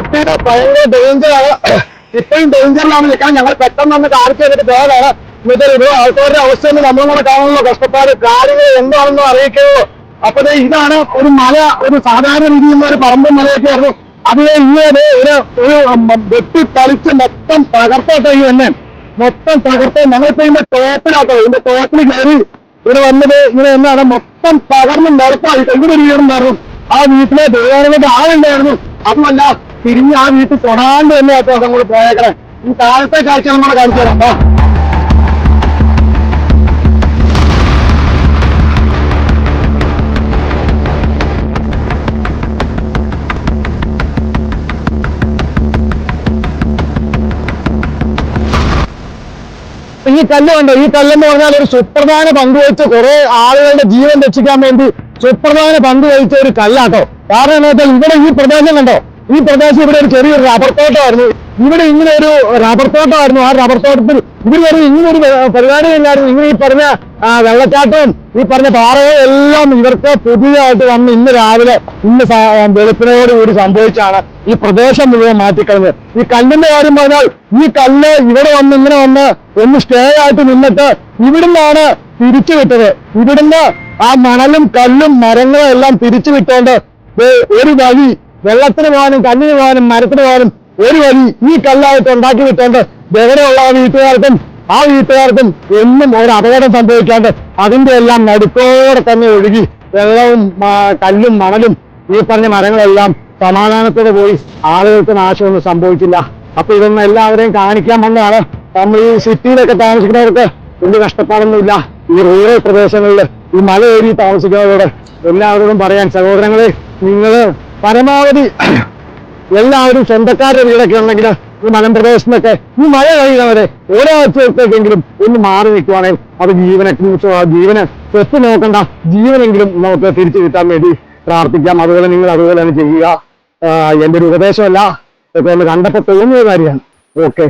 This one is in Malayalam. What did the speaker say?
കുട്ടിയുടെ ഭയങ്കര ഡേഞ്ചറാണ്. ഇപ്പോഴും ഡേഞ്ചറിലാണ് നിൽക്കാൻ. ഞങ്ങൾ പെട്ടെന്ന് ഒന്ന് കാണിച്ചു തന്നിട്ട് പോയതാണ്. എന്നിട്ട് ആൾക്കാരുടെ അവസ്ഥ നമ്മളും കൂടെ കാണുമല്ലോ, കഷ്ടപ്പാട്, കാര്യങ്ങൾ എന്താണെന്ന് അറിയിക്കുമോ. അപ്പൊ ഇതാണ് ഒരു മല, ഒരു സാധാരണ രീതിയിലുള്ള ഒരു പറമ്പും മലയൊക്കെ ആയിരുന്നു. അതിനെ ഇങ്ങനെ ഒരു വെട്ടി തളിച്ച് മൊത്തം തകർത്തോട്ടെ. ഈ തന്നെ മൊത്തം തകർത്ത് ഞങ്ങളിപ്പോ ഇതിന്റെ ടോപ്പിലാട്ടോ, ഇതിന്റെ ടോപ്പിൽ കയറി ഇവിടെ വന്നത് ഇങ്ങനെ എന്നാണ് മൊത്തം തകർന്ന് നിരപ്പായി. ഇവിടെ ഒരു വീടുണ്ടായിരുന്നു, ആ വീട്ടിലെ ദേവാലയത്തിന്റെ ആളുണ്ടായിരുന്നു. അതുമല്ല തിരിഞ്ഞ് ആ വീട്ടിൽ തൊടാണ്ട് തന്നെ ആട്ടോ അതങ്ങോട്ട് പോയേക്കണേ. ഈ താഴത്തെ കാഴ്ച നമ്മളെ കാണിച്ചു തരാം. ഈ കല്ല് കണ്ടോ, ഈ കല്ലെന്ന് പറഞ്ഞാൽ ഒരു സുപ്രധാന പങ്ക് വഹിച്ച് കുറെ ആളുകളുടെ ജീവൻ രക്ഷിക്കാൻ വേണ്ടി സുപ്രധാന പങ്ക് വഹിച്ച ഒരു കല്ലാട്ടോ. കാരണം എന്താ വെച്ചാൽ ഇവിടെ ഈ പ്രദേശം കണ്ടോ, ഈ പ്രദേശം ഇവിടെ ഒരു ചെറിയൊരു റബ്ബർ തോട്ടമായിരുന്നു. ഇവിടെ ഇങ്ങനെ ഒരു റബ്ബർ തോട്ടമായിരുന്നു. ആ റബ്ബർ തോട്ടത്തിൽ ഇവർ പറഞ്ഞ് ഇങ്ങനൊരു പരിപാടി ഇല്ലായിരുന്നു. ഇങ്ങനെ ഈ പറഞ്ഞ വെള്ളച്ചാട്ടവും ഈ പറഞ്ഞ പാറകളും എല്ലാം ഇവർക്ക് പുതിയതായിട്ട് വന്ന് ഇന്ന് രാവിലെ വെളുപ്പിനോടുകൂടി സംഭവിച്ചാണ് ഈ പ്രദേശം മുഴുവൻ മാറ്റിക്കളഞ്ഞത്. ഈ കല്ലിന്റെ കാര്യം പറഞ്ഞാൽ ഈ കല്ല് ഇവിടെ വന്ന് ഇങ്ങനെ വന്ന് ഒന്ന് സ്റ്റേ ആയിട്ട് നിന്നിട്ട് ഇവിടുന്നാണ് തിരിച്ചു വിട്ടത്. ഇവിടുന്ന് ആ മണലും കല്ലും മരങ്ങളും എല്ലാം തിരിച്ചു വിട്ടോണ്ട് ഒരു വഴി വെള്ളത്തിന് പോകാനും കല്ലിന് പോകാനും മരത്തിന് പോകാനും ഒരു വഴി ഈ കല്ലായിട്ട് ഉണ്ടാക്കി വിട്ടോണ്ട് എവിടെയുള്ള ആ വീട്ടുകാർക്കും എന്നും ഒരു അപകടം സംഭവിക്കാണ്ട് അതിന്റെ എല്ലാം നടുക്കോടെ തന്നെ ഒഴുകി വെള്ളവും കല്ലും മണലും ഈ പറഞ്ഞ മരങ്ങളെല്ലാം സമാധാനത്തോടെ പോയി ആളുകൾക്ക് നാശമൊന്നും സംഭവിച്ചില്ല. അപ്പൊ ഇതൊന്നും എല്ലാവരെയും കാണിക്കാൻ വന്നതാണ്. നമ്മൾ ഈ സിറ്റിയിലൊക്കെ താമസിക്കുന്നവർക്ക് വലിയ കഷ്ടപ്പാടൊന്നുമില്ല. ഈ റൂറൽ പ്രദേശങ്ങളിൽ ഈ മല ഏരി താമസിക്കുന്നവരോട് എല്ലാവരോടും പറയാൻ, സഹോദരങ്ങളെ, നിങ്ങൾ പരമാവധി എല്ലാവരും സ്വന്തക്കാരുടെ വീടൊക്കെ ഉണ്ടെങ്കിൽ ഈ മലമ്പ്രദേശത്തൊക്കെ ഈ മഴ കഴിയുന്നവരെ ഒരാഴ്ചത്തേക്കെങ്കിലും ഒന്ന് മാറി നിൽക്കുവാണെങ്കിൽ അത് ജീവനെ സ്വത്ത് നോക്കണ്ട, ജീവനെങ്കിലും നമുക്ക് തിരിച്ചു കിട്ടാൻ വേണ്ടി പ്രാർത്ഥിക്കാം. അതുപോലെ നിങ്ങൾ അതുപോലെ തന്നെ ചെയ്യുക. എൻ്റെ ഒരു ഉപദേശമല്ല, ഇപ്പൊ ഒന്ന് കണ്ടപ്പോൾ തോന്നിയ കാര്യമാണ്. ഓക്കെ.